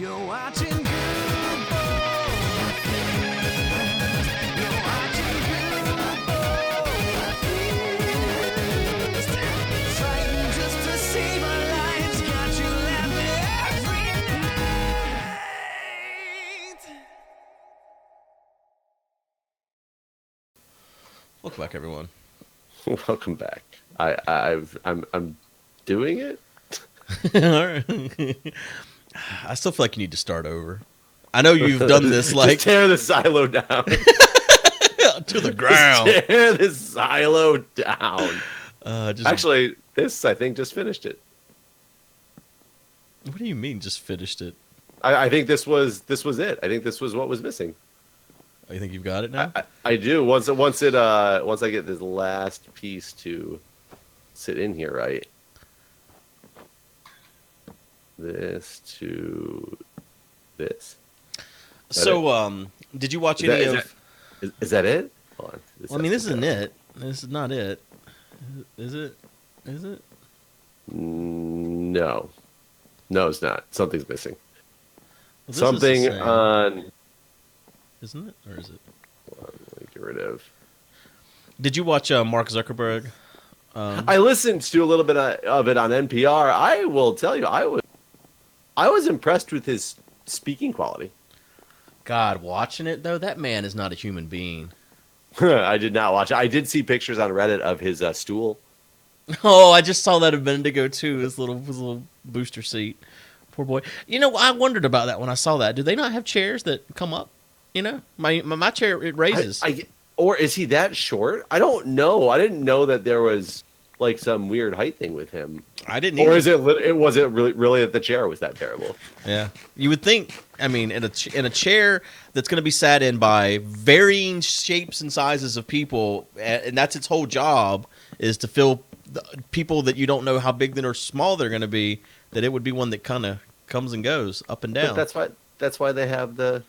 You're watching Guude. You're watching Guude. Trying just to save our lives. Got you laughing every night. Welcome back, everyone. Welcome back. I'm doing it. All right. I still feel like you need to start over. I know you've done this like Just tear the silo down to the ground. Just tear the silo down. Just, Actually, this I think just finished it. what do you mean? Just finished it? I think this was it. I think this was what was missing. Oh, you think you've got it now? I do. Once I get this last piece to sit in here, right? This to this. So, did you watch any of? Is that it? Hold on. Well, I mean, this isn't it. This is not it. Is it? Is it? No, it's not. Something's missing. Well, Something on. Isn't it? Or is it? Hold on, let me get rid of. Did you watch Mark Zuckerberg? I listened to a little bit of it on NPR. I will tell you, I was impressed with his speaking quality. God, watching it though, that man is not a human being. I did not watch it. I did see pictures on Reddit of his stool. Oh, I just saw that a minute ago too. His little booster seat. Poor boy. You know, I wondered about that when I saw that. Do they not have chairs that come up? You know, my chair, it raises. Or is he that short? I don't know. I didn't know that there was like some weird height thing with him. I didn't. Or either. was it really that the chair was that terrible? Yeah, you would think. I mean, in a chair that's going to be sat in by varying shapes and sizes of people, and that's its whole job is to fill people that you don't know how big or small they're going to be. That it would be one that kind of comes and goes up and down. But that's why they have the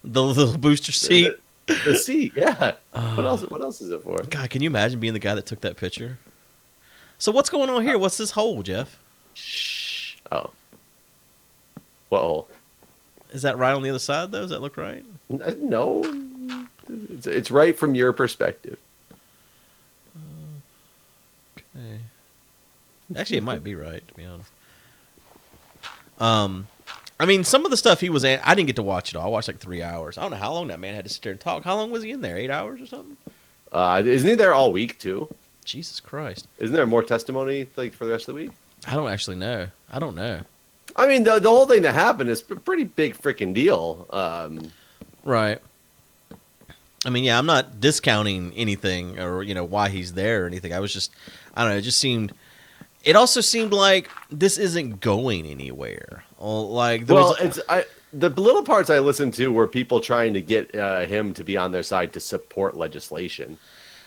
little booster seat. The seat, yeah. What else is it for? God, can you imagine being the guy that took that picture? So what's going on here? What's this hole, Jeff? Shh. Oh. What hole? Is that right on the other side, though? Does that look right? No. It's right from your perspective. Okay. Actually, it might be right, to be honest. I mean, some of the stuff he was at, I didn't get to watch it all. I watched like 3 hours. I don't know how long that man had to sit there and talk. How long was he in there? 8 hours or something? Isn't he there all week, too? Jesus Christ. Isn't there more testimony like for the rest of the week? I don't actually know. I don't know. I mean, the whole thing that happened is a pretty big freaking deal. Right. I mean, yeah, I'm not discounting anything or, you know, why he's there or anything. I was just, I don't know, it also seemed like this isn't going anywhere. Like, the little parts I listened to were people trying to get him to be on their side to support legislation.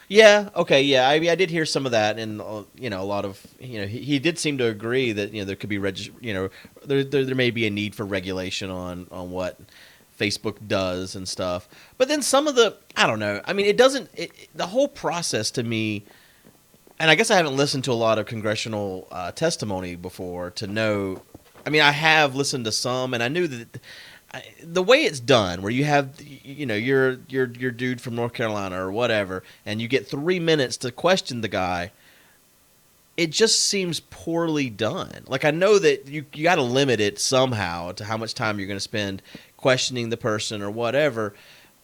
Yeah. Okay. Yeah. I did hear some of that, and you know, a lot of he did seem to agree that there could be there may be a need for regulation on what Facebook does and stuff. But then some of I don't know. I mean, the whole process to me, and I guess I haven't listened to a lot of congressional testimony before to know. I mean, I have listened to some, and I knew that. The way it's done, where you have, your dude from North Carolina or whatever, and you get 3 minutes to question the guy, it just seems poorly done. Like, I know that you got to limit it somehow to how much time you're going to spend questioning the person or whatever,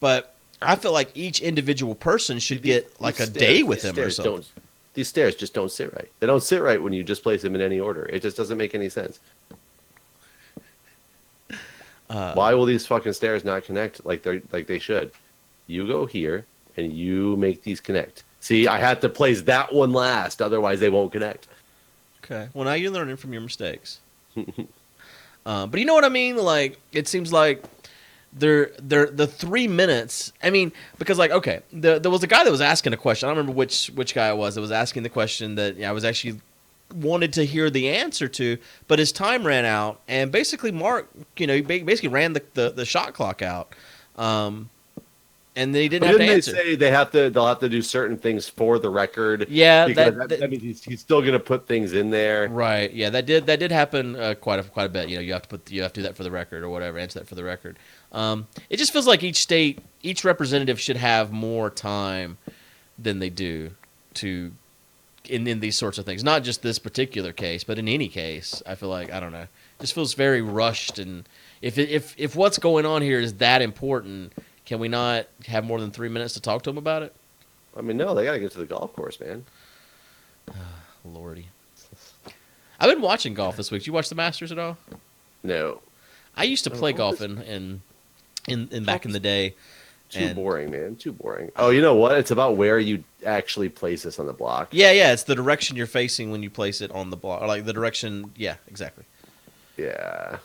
but I feel like each individual person should get like a day with him or something. These stairs just don't sit right. They don't sit right when you just place them in any order. It just doesn't make any sense. Why will these fucking stairs not connect like they should? You go here and you make these connect. See, I had to place that one last, otherwise they won't connect. Okay. Well, now you're learning from your mistakes. But you know what I mean? Like, it seems like they're the 3 minutes. I mean, because like, okay, there was a guy that was asking a question. I don't remember which guy it was that was asking the question that I was actually wanted to hear the answer to, but his time ran out, and basically Mark, he basically ran the shot clock out, and and they didn't But have to didn't they answer. say they'll have to do certain things for the record? Yeah, because that that means he's still going to put things in there. right. Yeah, that did happen quite a bit. You have to do that for the record or whatever. Answer that for the record. It just feels like each representative should have more time than they do to in these sorts of things. Not just this particular case, but in any case, I feel like I don't know. It just feels very rushed. And if what's going on here is that important, can we not have more than 3 minutes to talk to them about it? I mean, no, they got to get to the golf course, man. Lordy. I've been watching golf this week. Did you watch the Masters at all? No, I used to play golf in back in the day. too boring, man. Too boring. Oh, you know what? It's about where you actually place this on the block. Yeah, it's the direction you're facing when you place it on the block. Or like the direction, yeah, exactly. Yeah.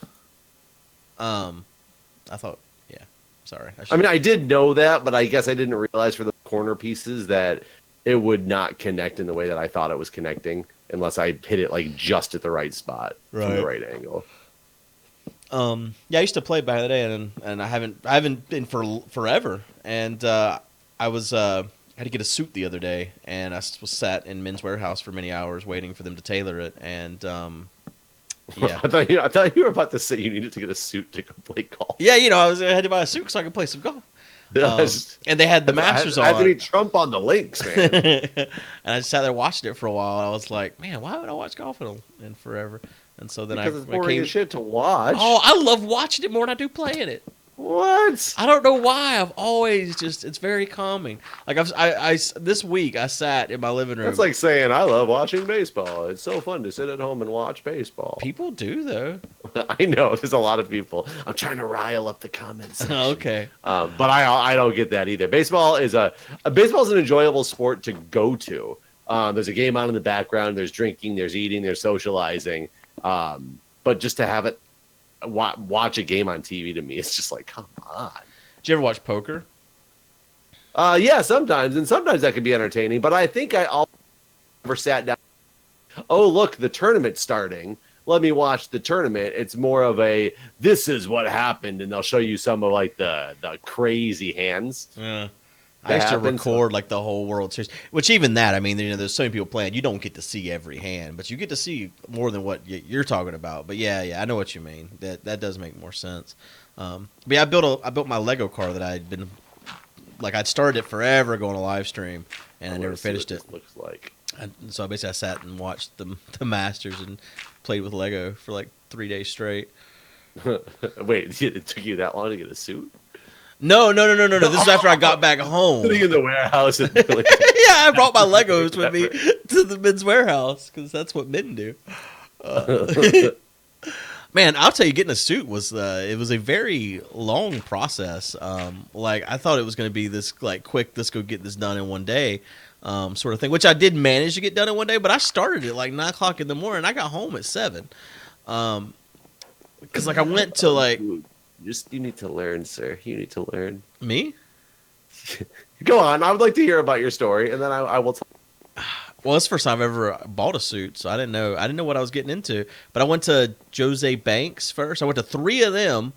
I thought, yeah. Sorry. I mean, I did know that, but I guess I didn't realize for the corner pieces that it would not connect in the way that I thought it was connecting unless I hit it like just at the right spot from the right angle. Yeah, I used to play back in the day, and I haven't been for forever. And I had to get a suit the other day, and I was sat in Men's Warehouse for many hours waiting for them to tailor it. And yeah, I thought you were about to say you needed to get a suit to go play golf. yeah, I had to buy a suit so I could play some golf. And they had the Masters on. I had to be Trump on the links, man. And I just sat there watching it for a while. And I was like, man, why would I watch golf in forever? And so then Because it's boring as shit to watch. Oh, I love watching it more than I do playing it. What? I don't know why. I've always it's very calming. Like I this week I sat in my living room. That's like saying I love watching baseball. It's so fun to sit at home and watch baseball. People do though. I know there's a lot of people. I'm trying to rile up the comments. Okay. But I don't get that either. Baseball is an enjoyable sport to go to. There's a game on in the background. There's drinking. There's eating. There's socializing. But just to have it watch a game on TV to me, it's just like, come on. Did you ever watch poker? Yeah, sometimes, and sometimes that can be entertaining. But I think I never sat down. Oh, look, the tournament's starting. Let me watch the tournament. It's more of a this is what happened, and they'll show you some of like the crazy hands. Yeah. I used to record like the whole World Series, which even that, I mean, there's so many people playing. You don't get to see every hand, but you get to see more than what you're talking about. But yeah, I know what you mean. That does make more sense. But yeah, I built my Lego car that I'd been like I'd started it forever ago on a live stream, and I never finished it. Looks like. So basically, I sat and watched the Masters and played with Lego for like 3 days straight. Wait, it took you that long to get a suit? No. This is after I got back home. Sitting in the warehouse. Yeah, I brought my Legos with me to the Men's Warehouse because that's what men do. Man, I'll tell you, getting a suit was a very long process. Like I thought it was going to be this like quick, let's go get this done in one day, sort of thing. Which I did manage to get done in one day, but I started at like 9 o'clock in the morning. I got home at 7. Because like I went to like. You need to learn, sir. You need to learn. Me? Go on. I would like to hear about your story, and then I will. Well, it's the first time I've ever bought a suit, so I didn't know what I was getting into. But I went to Jose Banks first. I went to 3 of them,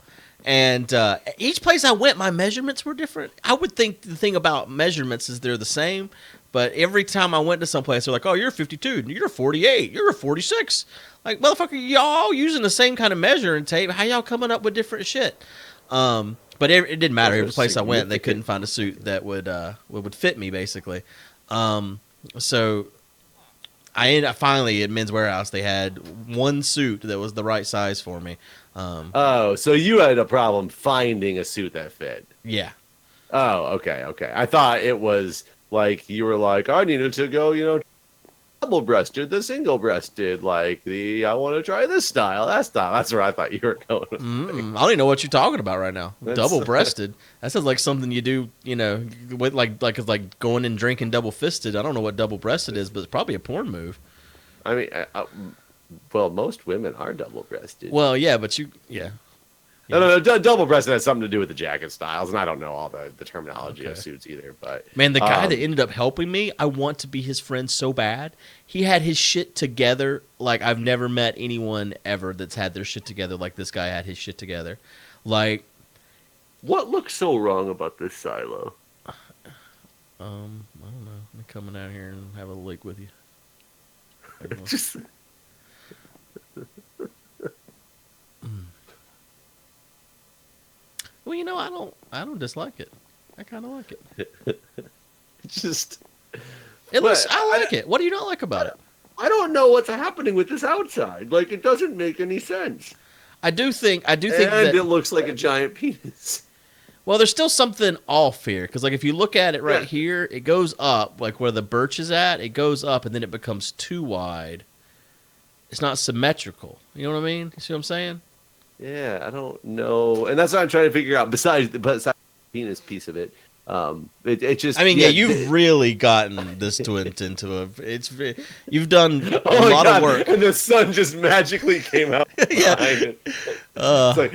and each place I went, my measurements were different. I would think the thing about measurements is they're the same, but every time I went to some place, they're like, "Oh, you're 52, you're 48, you're 46." Like, motherfucker, y'all using the same kind of measuring tape. How y'all coming up with different shit? But it didn't matter. Every place I went, they couldn't find a suit that would fit me, basically. So I ended up finally at Men's Warehouse. They had one suit that was the right size for me. So you had a problem finding a suit that fit. Yeah. Oh, okay. I thought it was like you were like, I needed to go, double-breasted, the single-breasted, like I want to try this style, that style. That's where I thought you were going. I don't even know what you're talking about right now. Double-breasted. That sounds like something you do, with like going and drinking double-fisted. I don't know what double-breasted is, but it's probably a porn move. I mean, well, most women are double-breasted. Well, yeah, but yeah. No, double-breasted has something to do with the jacket styles, and I don't know all the terminology of suits either. But man, the guy that ended up helping me, I want to be his friend so bad. He had his shit together like I've never met anyone ever that's had their shit together like this guy had his shit together. Like, what looks so wrong about this silo? I don't know. I'm coming out here and have a lick with you. Just Well, I don't dislike it. I kind of like it. just It looks, But I like it. What do you not like about it? I don't know what's happening with this outside. Like, it doesn't make any sense. I do think And that. it looks like a giant penis. Well, there's still something off here because, like, if you look at it right Yeah. here, it goes up, like where the birch is at. It goes up, and then it becomes too wide. It's not symmetrical. You know what I mean? You see what I'm saying? Yeah, I don't know. And that's what I'm trying to figure out. Besides the penis piece of it, it just. I mean, yeah, you've really gotten this into a. You've done a oh my lot God. of work. And the sun just magically came out. Yeah. Behind it. It's like,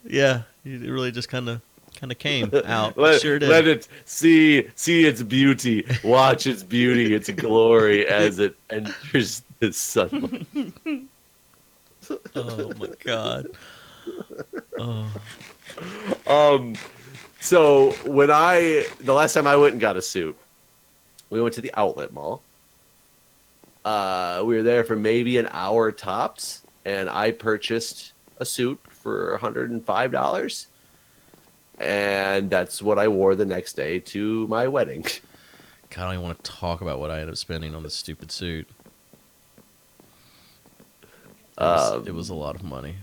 Yeah, it really just kind of came out. let, Sure did. let it see its beauty, watch its beauty, its glory as it enters the sunlight. Oh my God. Oh. So the last time I went and got a suit, we went to the outlet mall. We were there for maybe an hour tops, and I purchased a suit for $105. And that's what I wore the next day to my wedding. God, I don't even want to talk about what I ended up spending on this stupid suit. It was a lot of money.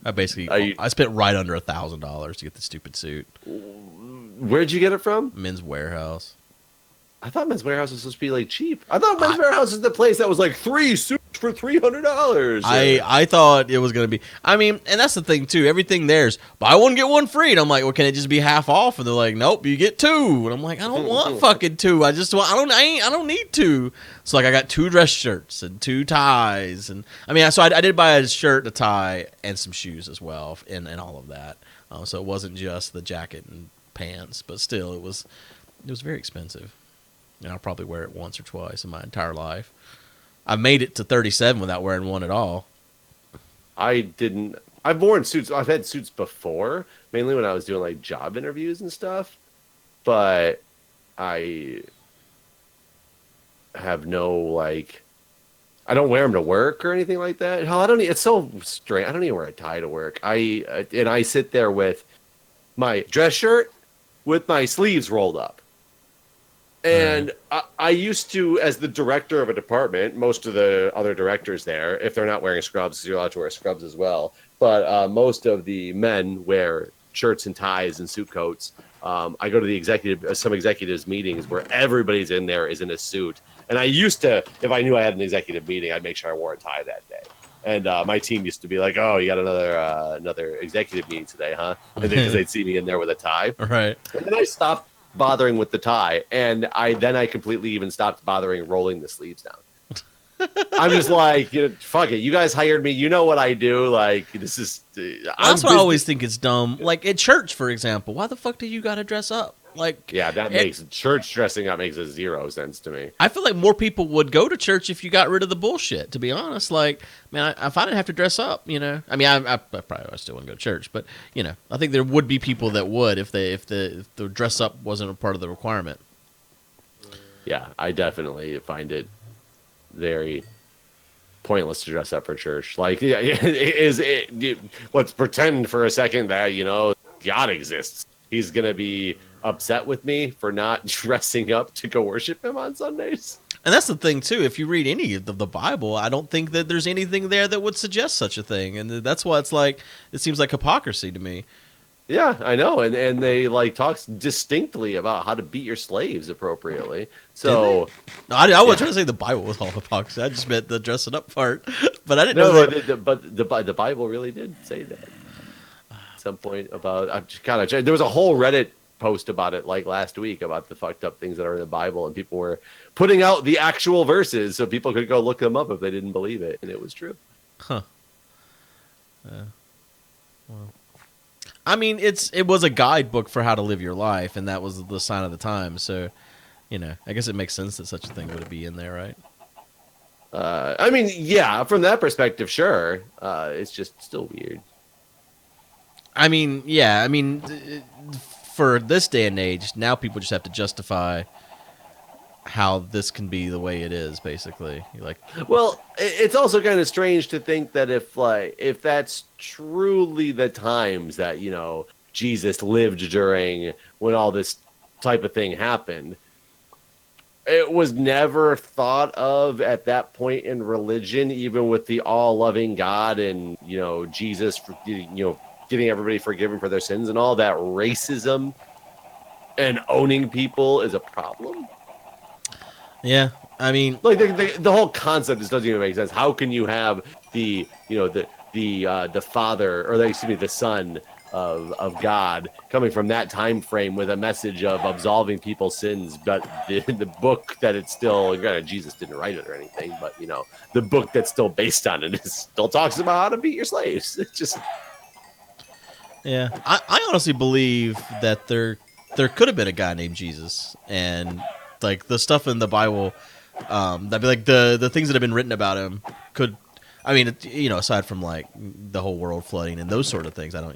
I spent right under $1,000 to get the stupid suit. Where'd you get it from? Men's Warehouse. I thought Men's Warehouse was supposed to be like cheap. I thought Men's Warehouse is the place that was like 3 suits for $300. I thought it was going to be. I mean, and that's the thing too. Everything there's buy one get one free, and I'm like, well, can it just be half off? And they're like, nope, you get 2. And I'm like, I don't want fucking 2. I don't need 2. So like, I got 2 dress shirts and 2 ties, and I mean, so I did buy a shirt, a tie, and some shoes as well, and all of that. So it wasn't just the jacket and pants, but still, it was very expensive. And I'll probably wear it once or twice in my entire life. I made it to 37 without wearing one at all. I've worn suits. I've had suits before, mainly when I was doing like job interviews and stuff. But I have no like. I don't wear them to work or anything like that. Hell, I don't. It's so strange. I don't even wear a tie to work. I sit there with my dress shirt with my sleeves rolled up. And I used to, as the director of a department, most of the other directors there, if they're not wearing scrubs, you're allowed to wear scrubs as well. But most of the men wear shirts and ties and suit coats. I go to some executives meetings where everybody's in there is in a suit. And I used to, if I knew I had an executive meeting, I'd make sure I wore a tie that day. And my team used to be like, "Oh, you got another executive meeting today, huh?" And because they'd see me in there with a tie. Right. And then I stopped bothering with the tie, and I completely even stopped bothering rolling the sleeves down. I'm just like, fuck it. You guys hired me. You know what I do. Like, this is. That's what I always think is dumb. Like at church, for example, why the fuck do you got to dress up? Like, yeah, that makes church dressing up makes 0 sense to me. I feel like more people would go to church if you got rid of the bullshit. To be honest, like, man, if I didn't have to dress up, I mean, I probably still wouldn't go to church, but I think there would be people that would if the dress up wasn't a part of the requirement. Yeah, I definitely find it very pointless to dress up for church. Like, let's pretend for a second that God exists. He's gonna be upset with me for not dressing up to go worship him on Sundays. And that's the thing too. If you read any of the Bible, I don't think that there's anything there that would suggest such a thing, and that's why it seems like hypocrisy to me. Yeah, I know, and they like talks distinctly about how to beat your slaves appropriately. So no, I wasn't trying to say the Bible was all hypocrisy. I just meant the dressing up part, but I didn't know that. But the Bible really did say that at some point about. I'm just kind of there was a whole Reddit post about it like last week about the fucked up things that are in the Bible, and people were putting out the actual verses so people could go look them up if they didn't believe it, and it was true. Huh. Well, I mean, it was a guidebook for how to live your life, and that was the sign of the time. So, I guess it makes sense that such a thing would be in there, right? I mean, yeah, from that perspective, sure. It's just still weird. I mean, yeah, I mean, for this day and age, now people just have to justify how this can be the way it is, basically. Like, Well, it's also kind of strange to think that if that's truly the times that, Jesus lived during when all this type of thing happened, it was never thought of at that point in religion, even with the all-loving God and, Jesus, getting everybody forgiven for their sins and all that, racism and owning people is a problem. yeah, I mean, Like the whole concept just doesn't even make sense. How can you have the father, or the son of God coming from that time frame with a message of absolving people's sins, but the book that it's still, granted, Jesus didn't write it or anything, but the book that's still based on it still talks about how to beat your slaves. It's just, yeah, I honestly believe that there could have been a guy named Jesus, and like the stuff in the Bible, that'd be like the things that have been written about him could. I mean, aside from like the whole world flooding and those sort of things, I don't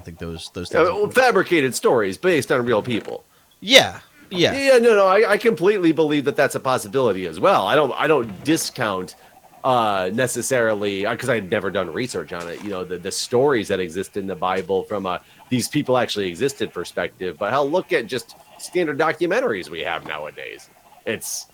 think those things. fabricated stories based on real people. Yeah. No, I completely believe that that's a possibility as well. I don't discount necessarily, because I'd never done research on it, the stories that exist in the Bible from these people actually existed perspective. But hell, look at just standard documentaries we have nowadays. It's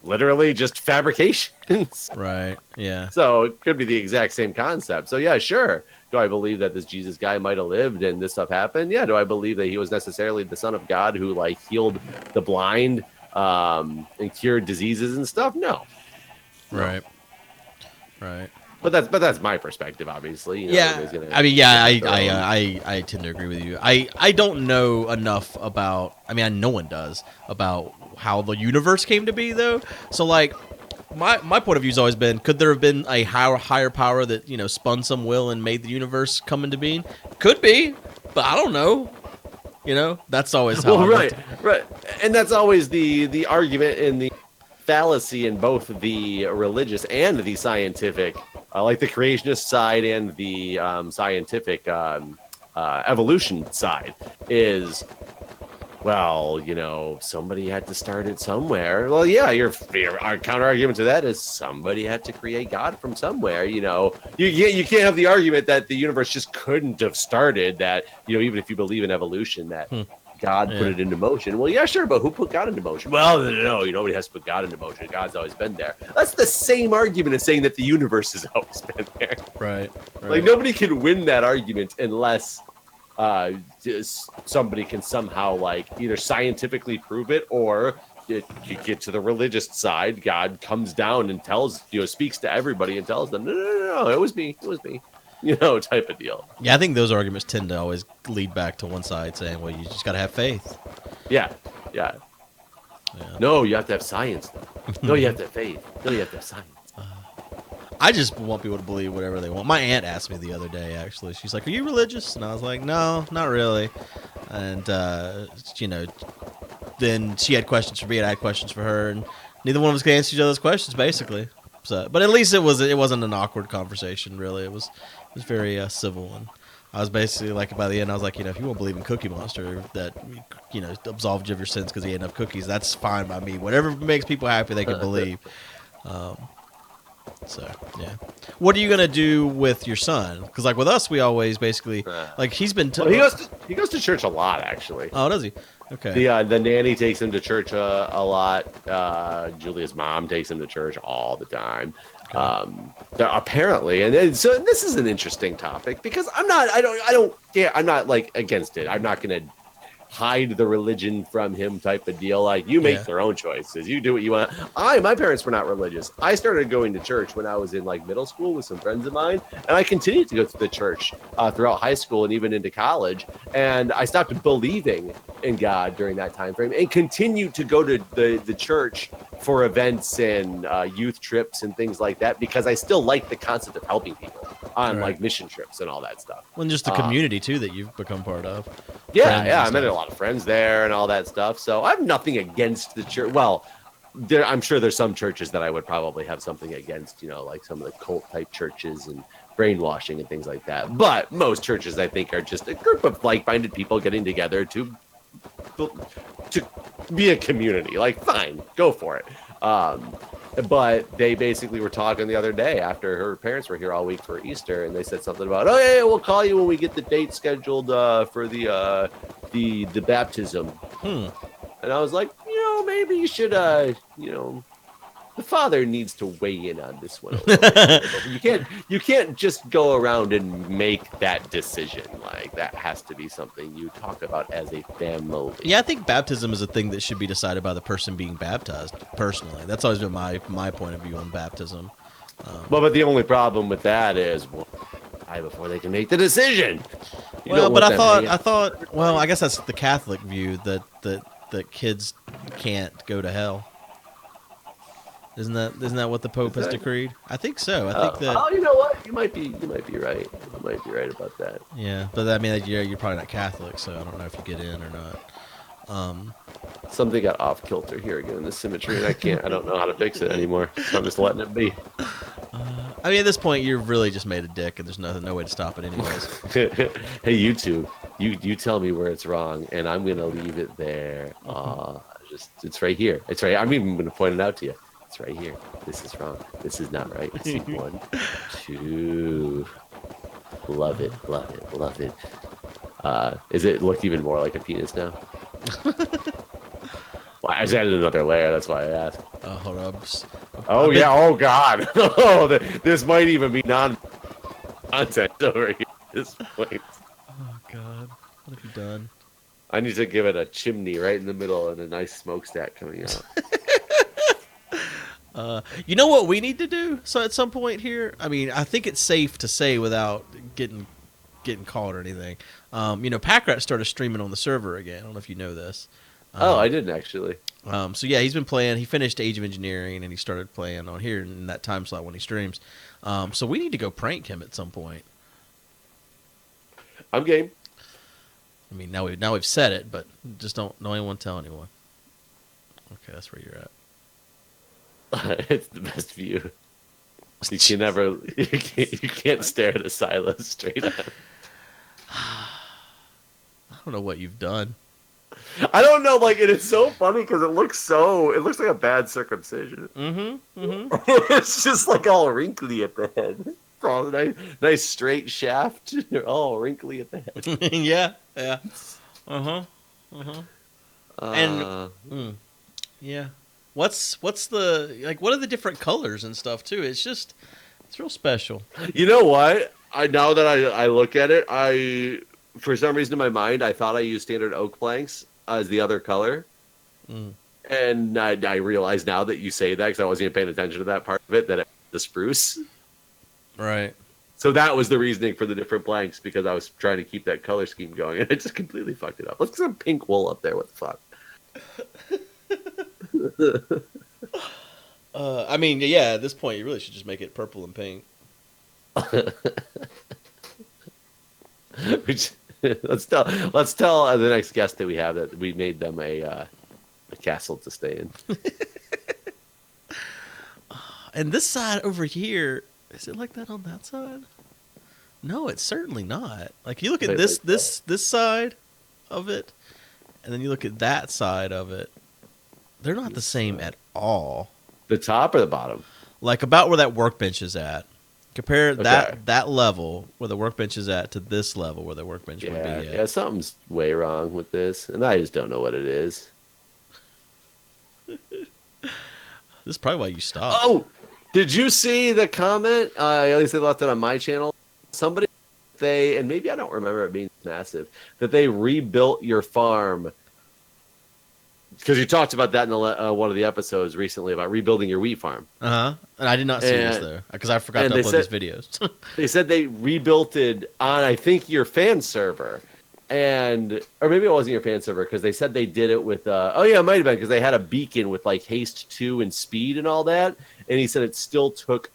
literally just fabrications. Right. Yeah. So it could be the exact same concept. So yeah, sure. Do I believe that this Jesus guy might have lived and this stuff happened? Yeah. Do I believe that he was necessarily the son of God who like healed the blind and cured diseases and stuff? No. Right. But that's my perspective, obviously. Yeah. I mean, yeah, I tend to agree with you. I don't know enough about. I mean, no one does about how the universe came to be, though. So like. My point of view has always been: could there have been a higher power that spun some wheel and made the universe come into being? Could be, but I don't know. That's always how. Well, right, and that's always the argument and the fallacy in both the religious and the scientific, like the creationist side and the scientific evolution side is. Well, somebody had to start it somewhere. Well, yeah, our counter argument to that is somebody had to create God from somewhere. You can't have the argument that the universe just couldn't have started. That even if you believe in evolution, that God put it into motion. Well, yeah, sure, but who put God into motion? Well, no, nobody has to put God into motion. God's always been there. That's the same argument as saying that the universe has always been there. Right. Like nobody can win that argument unless. Somebody can somehow like either scientifically prove it, or you get to the religious side. God comes down and speaks to everybody and tells them, no, it was me, type of deal. Yeah, I think those arguments tend to always lead back to one side saying, well, you just got to have faith. Yeah. No, you have to have science. No, you have to have faith. No, you have to have science. I just want people to believe whatever they want. My aunt asked me the other day, actually. She's like, are you religious? And I was like, no, not really. And, then she had questions for me and I had questions for her. And neither one of us could answer each other's questions, basically. So, but at least it wasn't an awkward conversation, really. It was very civil. And I was basically like, by the end, I was like, if you won't believe in Cookie Monster that, absolved you of your sins because he ate enough cookies, that's fine by me. Whatever makes people happy, they can believe. So, yeah. What are you going to do with your son? Because, like, with us, we always basically, like, he's been... he goes to church a lot, actually. Oh, does he? Okay. The nanny takes him to church a lot. Julia's mom takes him to church all the time. Apparently, and so this is an interesting topic because I'm not, like, against it. I'm not going to hide the religion from him type of deal. Like, you make your own choices. You do what you want. My parents were not religious. I started going to church when I was in like middle school with some friends of mine, and I continued to go to the church throughout high school and even into college. And I stopped believing in God during that time frame and continued to go to the church for events and youth trips and things like that because I still like the concept of helping people on like mission trips and all that stuff. Well, and just the community too that you've become part of. Yeah, I met a lot of friends there and all that stuff. So I have nothing against the church. Well, I'm sure there's some churches that I would probably have something against, like some of the cult type churches and brainwashing and things like that. But most churches, I think, are just a group of like-minded people getting together to be a community. Like, fine, go for it. But they basically were talking the other day after her parents were here all week for Easter, and they said something about, oh yeah, we'll call you when we get the date scheduled for the baptism. And I was like, maybe you should, the father needs to weigh in on this one. You can't just go around and make that decision. Like, that has to be something you talk about as a family. Yeah, I think baptism is a thing that should be decided by the person being baptized. Personally, that's always been my point of view on baptism. But the only problem with that is, before they can make the decision. But I thought. Well, I guess that's the Catholic view that kids can't go to hell. Isn't that what the Pope has decreed? I think so. I think that. Oh, you know what? You might be right. You might be right about that. Yeah, but I mean, you're probably not Catholic, so I don't know if you get in or not. Something got off kilter here again in the symmetry, and I don't know how to fix it anymore. So I'm just letting it be. I mean, at this point, you've really just made a dick, and there's no way to stop it, anyways. Hey, you two, you tell me where it's wrong, and I'm gonna leave it there. It's right here. It's right. I'm even gonna point it out to you. It's right here. This is wrong. This is not right. See, 1, 2. Love it. Is it look even more like a penis now? Well, I just added another layer. That's why I asked. Hold up. Oh yeah. Oh god. Oh, this might even be non-content over here at this point. Oh god. What have you done? I need to give it a chimney right in the middle and a nice smokestack coming out. You know what we need to do? So at some point here, I mean, I think it's safe to say without getting caught or anything. Packrat started streaming on the server again. I don't know if you know this. I didn't actually. So yeah, he's been playing. He finished Age of Engineering and he started playing on here in that time slot when he streams. So we need to go prank him at some point. I'm game. I mean, now we've said it, but just don't anyone tell anyone. Okay, that's where you're at. It's the best view. You can't stare at a silo straight on. I don't know what you've done. I don't know, like, it is so funny because it looks like a bad circumcision. It's just like all wrinkly at the head. It's all nice straight shaft. They're all wrinkly at the head. Yeah. Yeah. What's the, like, what are the different colors and stuff too? It's real special. You know what? Now that I look at it, for some reason in my mind, I thought I used standard oak planks as the other color. And I realize now that you say that, because I wasn't even paying attention to that part of it, that it's the spruce. Right. So that was the reasoning for the different planks, because I was trying to keep that color scheme going, and it just completely fucked it up. Let's get some pink wool up there. What the fuck? I mean, yeah, at this point, you really should just make it purple and pink. Let's tell the next guest that we have that we made them a castle to stay in. And this side over here, is it like that on that side? No, it's certainly not. Like, you look at this side of it, and then you look at that side of it. They're not the same at all. The top or the bottom? Like, about where that workbench is at. Compare that level where the workbench is at to this level where the workbench would be at. Yeah, something's way wrong with this, and I just don't know what it is. This is probably why you stopped. Oh, did you see the comment? At least they left it on my channel. Somebody, and maybe I don't remember it being massive, that they rebuilt your farm. Because you talked about that in one of the episodes recently about rebuilding your wheat farm. And I did not see this, though, because I forgot to upload these videos. They said they rebuilt it on, I think, your fan server. Or maybe it wasn't your fan server, because they said they did it with, it might have been, because they had a beacon with, like, haste 2 and speed and all that. And he said it still took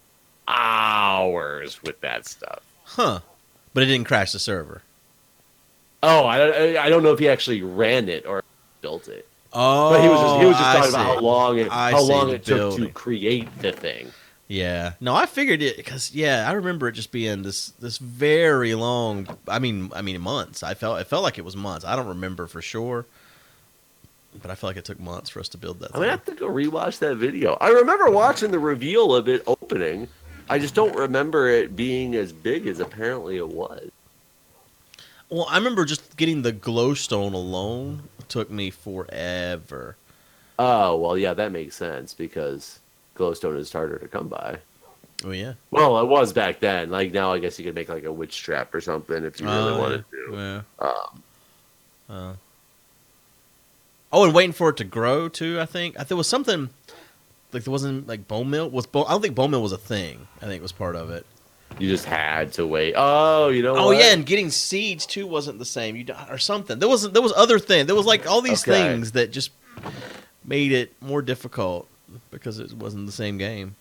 hours with that stuff. Huh. But it didn't crash the server. Oh, I don't know if he actually ran it or built it. Oh, But he was just I talking about see. how long I how see, long the it took building. to create the thing. Yeah. No, I figured it because I remember it just being this very long. I mean, months. It felt like it was months. I don't remember for sure, but I feel like it took months for us to build that I'm gonna thing. have to go rewatch that video. I remember watching the reveal of it opening. I just don't remember it being as big as apparently it was. Well, I remember just getting the glowstone alone took me forever. Oh, well, yeah, that makes sense because glowstone is harder to come by. Oh yeah. Well, it was back then. Like now, I guess you could make like a witch trap or something if you really wanted to. Yeah. Um, Oh, and waiting for it to grow too. I think there was something like there wasn't like bone meal was. I don't think bone meal was a thing. I think it was part of it. you just had to wait. Oh, you know Oh what? yeah, and getting seeds too wasn't the same. Or something. There was other things. There was like all these Okay. things that just made it more difficult because it wasn't the same game.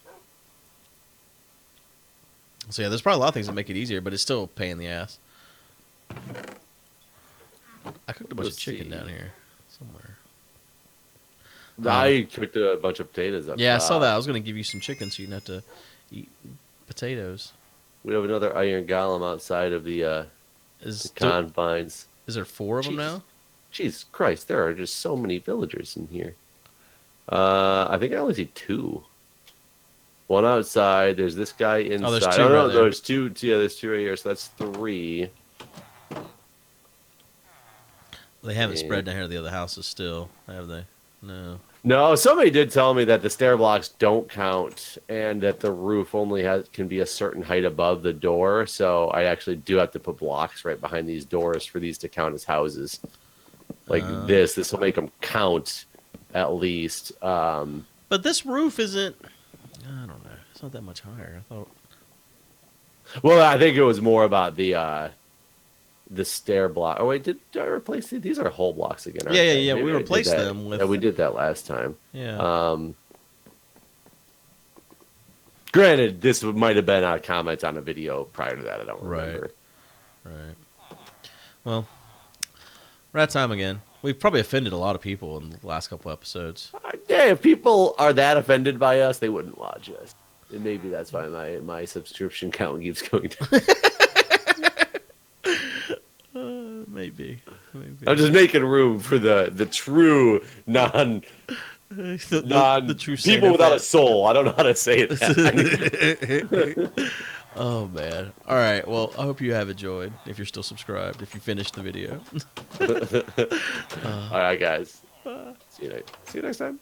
So yeah, there's probably a lot of things that make it easier, but it's still a pain in the ass. I cooked a bunch Let's of chicken see. down here somewhere. I cooked a bunch of potatoes up. Yeah, I saw that. I was going to give you some chicken so you didn't have to eat potatoes. We have another iron golem outside of the Is confines. there 4 of them Jeez. now? Jesus Christ, there are just so many villagers in here. I think I only see 2. One outside. There's this guy inside. there's 2 Oh, no, right there. there's 2. Yeah, there's 2 right here. So that's 3. They haven't Yeah. spread down here to the other houses still, have they? No. No, somebody did tell me that the stair blocks don't count and that the roof only can be a certain height above the door. So I actually do have to put blocks right behind these doors for these to count as houses. Like this will make them count at least. But this roof isn't. I don't know. It's not that much higher. I thought. Well, I think it was more about the stair block. Oh wait, did I replace it? These are whole blocks again. Aren't Yeah. they? Maybe We I did replaced that. them with. Yeah, we did that last time. Yeah. Granted, this might have been a comment on a video prior to that. I don't remember. Right. Well, we're at time again. We've probably offended a lot of people in the last couple episodes. Yeah, if people are that offended by us, they wouldn't watch us. And maybe that's why my subscription count keeps going down. Maybe. I'm just making room for the true the true people without a sycophant. soul. I don't know how to say it. Oh man. All right. Well, I hope you have enjoyed. If you're still subscribed, if you finished the video. All right, guys. See you next time.